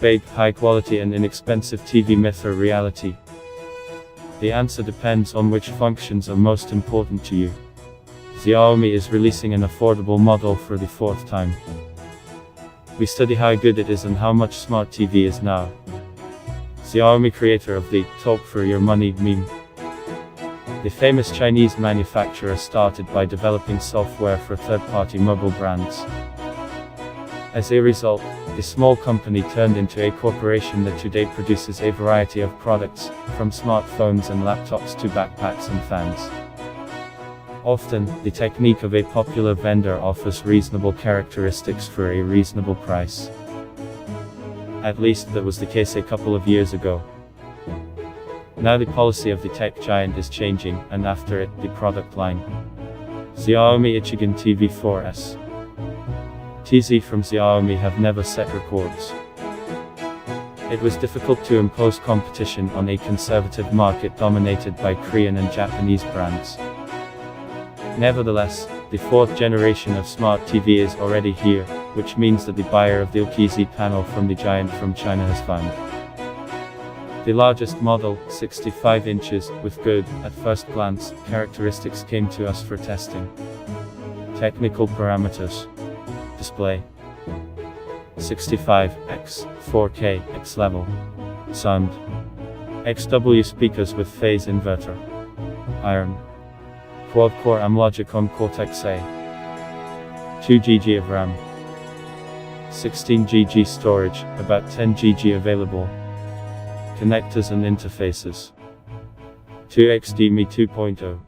debate high quality and inexpensive TV myth or reality. The answer depends on which functions are most important to you. Xiaomi is releasing an affordable model for the fourth time. We study how good it is and how much smart TV is now. Xiaomi, creator of the "talk for your money" meme. The famous Chinese manufacturer started by developing software for third-party mobile brands. As a result, the small company turned into a corporation that today produces a variety of products, from smartphones and laptops to backpacks and fans. Often, the technique of a popular vendor offers reasonable characteristics for a reasonable price. At least that was the case a couple of years ago. Now the policy of the tech giant is changing, and after it, the product line. Xiaomi Ichigan TV 4S. TZ from Xiaomi have never set records. It was difficult to impose competition on a conservative market dominated by Korean and Japanese brands. Nevertheless, the fourth generation of smart TV is already here, which means that the buyer of the LTZ panel from the giant from China has found the largest model, 65 inches, with good, at first glance, characteristics came to us for testing. Technical parameters. Display 65x 4K X level. Sound XW speakers with phase inverter. Iron quad-core AM logic on Cortex-A. 2GB of RAM. 16GB storage, about 10GB available. Connectors and interfaces. 2xDMI 2.0.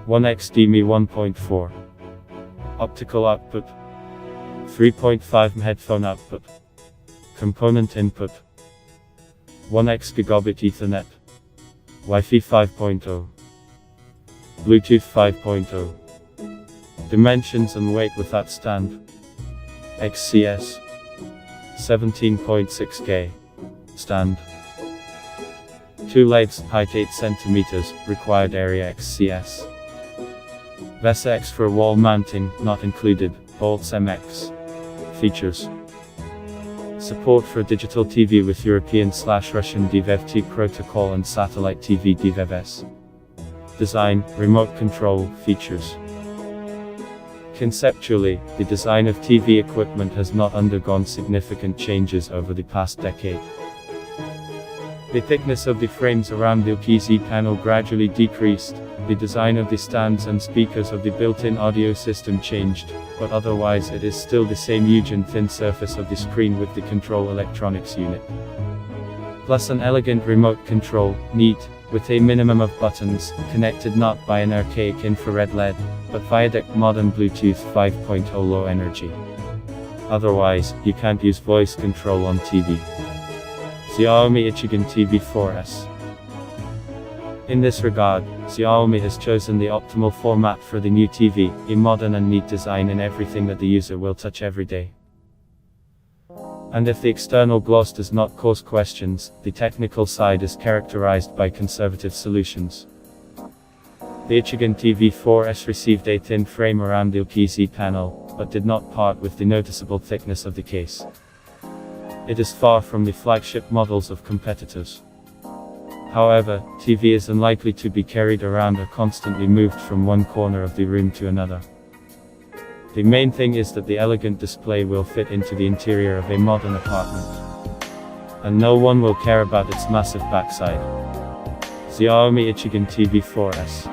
1xDMI 1.4. Optical output. 3.5 headphone output. Component input. 1x Gigabit Ethernet. Wi-Fi 5.0. Bluetooth 5.0. Dimensions and weight without stand. XCS 17.6K. Stand. 2 legs, height 8 cm, required area XCS. VESA X for wall mounting, not included, bolts MX. Features. Support for digital TV with European/Russian DVB-T protocol and satellite TV DVB-S. Design, remote control, features. Conceptually, the design of TV equipment has not undergone significant changes over the past decade. The thickness of the frames around the LTZ panel gradually decreased, the design of the stands and speakers of the built-in audio system changed, but otherwise it is still the same huge and thin surface of the screen with the control electronics unit. Plus an elegant remote control, neat, with a minimum of buttons, connected not by an archaic infrared LED, but via direct modern Bluetooth 5.0 low energy. Otherwise, you can't use voice control on TV. Xiaomi Ichigan TV 4S. In this regard, Xiaomi has chosen the optimal format for the new TV, a modern and neat design in everything that the user will touch every day. And if the external gloss does not cause questions, the technical side is characterized by conservative solutions. The Ichigan TV 4S received a thin frame around the LTZ panel, but did not part with the noticeable thickness of the case. It is far from the flagship models of competitors. However, TV is unlikely to be carried around or constantly moved from one corner of the room to another. The main thing is that the elegant display will fit into the interior of a modern apartment. And no one will care about its massive backside. Xiaomi Ichigan TV 4S.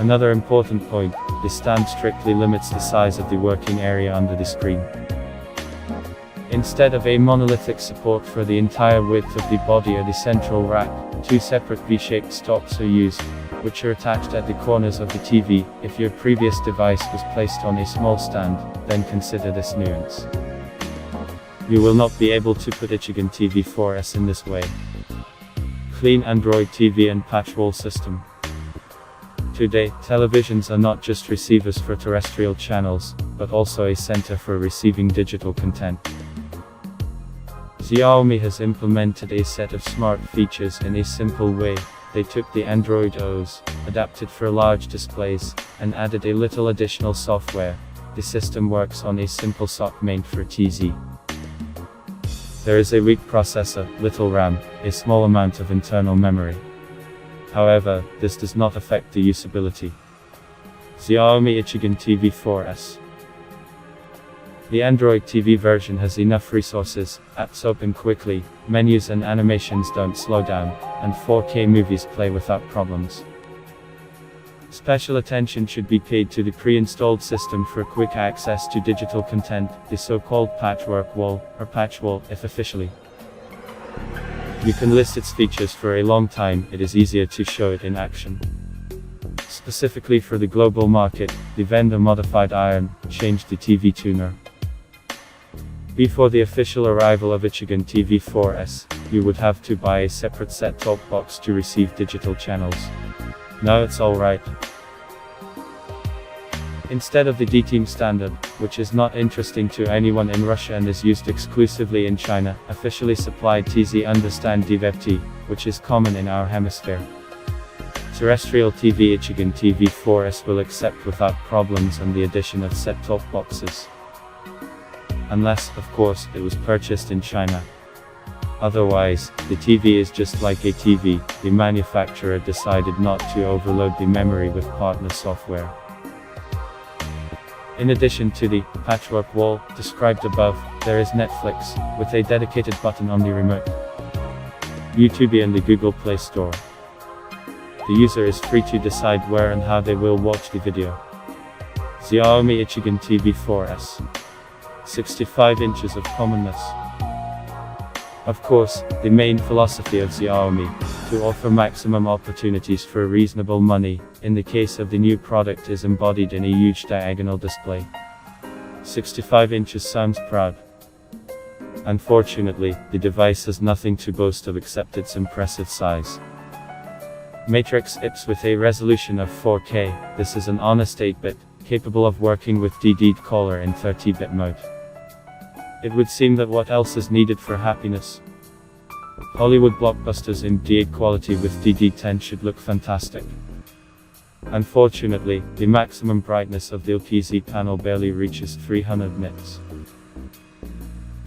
Another important point, the stand strictly limits the size of the working area under the screen. Instead of a monolithic support for the entire width of the body or the central rack, 2 separate V-shaped stocks are used, which are attached at the corners of the TV. If your previous device was placed on a small stand, then consider this nuance. You will not be able to put Ichigan TV 4S in this way. Clean Android TV and patch wall system. Today, televisions are not just receivers for terrestrial channels, but also a center for receiving digital content. Xiaomi has implemented a set of smart features in a simple way. They took the Android OS, adapted for large displays, and added a little additional software. The system works on a simple SoC made for TZ. There is a weak processor, little RAM, a small amount of internal memory. However, this does not affect the usability. Xiaomi Ichigan TV 4S. The Android TV version has enough resources, apps open quickly, menus and animations don't slow down, and 4K movies play without problems. Special attention should be paid to the pre-installed system for quick access to digital content, the so-called patchwork wall, or patch wall, if officially. You can list its features for a long time, it is easier to show it in action. Specifically for the global market, the vendor-modified iron changed the TV tuner. Before the official arrival of Ichigan TV 4S, you would have to buy a separate set-top box to receive digital channels. Now it's alright. Instead of the D-Team standard, which is not interesting to anyone in Russia and is used exclusively in China, officially supplied TZ understand DVB-T, which is common in our hemisphere. Terrestrial TV Ichigan TV 4S will accept without problems and the addition of set-top boxes. Unless, of course, it was purchased in China. Otherwise, the TV is just like a TV, the manufacturer decided not to overload the memory with partner software. In addition to the patchwork wall described above, there is Netflix, with a dedicated button on the remote. YouTube and the Google Play Store. The user is free to decide where and how they will watch the video. Xiaomi Ichigan TV 4S. 65 inches of commonness. Of course, the main philosophy of Xiaomi, to offer maximum opportunities for reasonable money, in the case of the new product is embodied in a huge diagonal display. 65 inches sounds proud. Unfortunately, the device has nothing to boast of except its impressive size. Matrix IPS with a resolution of 4K, this is an honest 8-bit, capable of working with DD caller in 30-bit mode. It would seem that what else is needed for happiness? Hollywood blockbusters in D8 quality with DD10 should look fantastic. Unfortunately, the maximum brightness of the LPZ panel barely reaches 300 nits.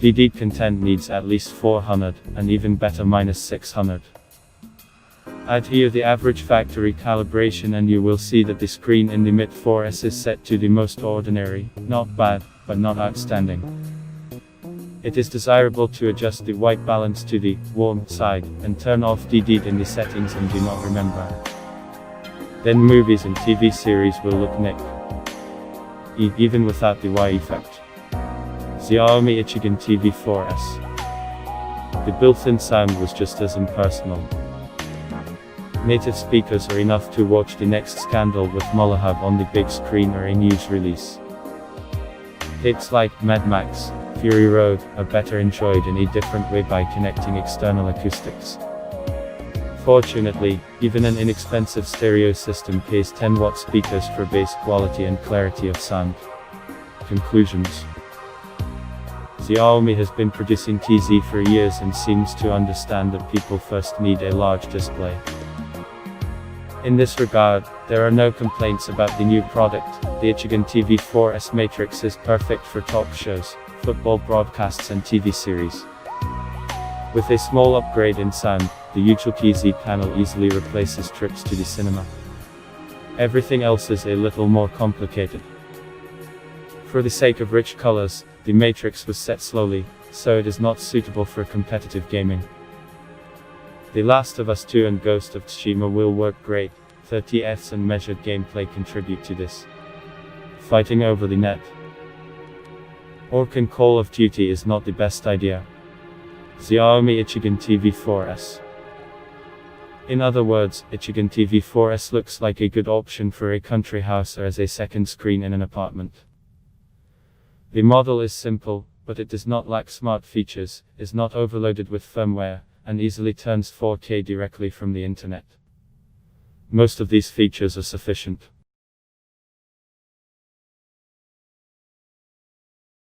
DD content needs at least 400, and even better -600. Add here the average factory calibration and you will see that the screen in the Mi 4S is set to the most ordinary, not bad, but not outstanding. It is desirable to adjust the white balance to the warm side, and turn off DD in the settings and do not remember. Then movies and TV series will look nick. Even without the Y effect. Xiaomi Ichigan TV 4S. The built-in sound was just as impersonal. Native speakers are enough to watch the next scandal with Mulahab on the big screen or a news release. Hits like Mad Max, Fury Road are better enjoyed in a different way by connecting external acoustics. Fortunately, even an inexpensive stereo system pays 10-watt speakers for bass quality and clarity of sound. Conclusions. Xiaomi has been producing TZ for years and seems to understand that people first need a large display. In this regard, there are no complaints about the new product. The Ichigan TV 4S Matrix is perfect for talk shows, football broadcasts and TV series. With a small upgrade in sound, the usual TZ panel easily replaces trips to the cinema. Everything else is a little more complicated. For the sake of rich colors, the Matrix was set slowly, so it is not suitable for competitive gaming. The Last of Us 2 and Ghost of Tsushima will work great, 30 Fps and measured gameplay contribute to this. Fighting over the net. Orc in Call of Duty is not the best idea. Xiaomi Ichigan TV 4S. In other words, Ichigan TV 4S looks like a good option for a country house or as a second screen in an apartment. The model is simple, but it does not lack smart features, is not overloaded with firmware, and easily turns 4K directly from the internet. Most of these features are sufficient.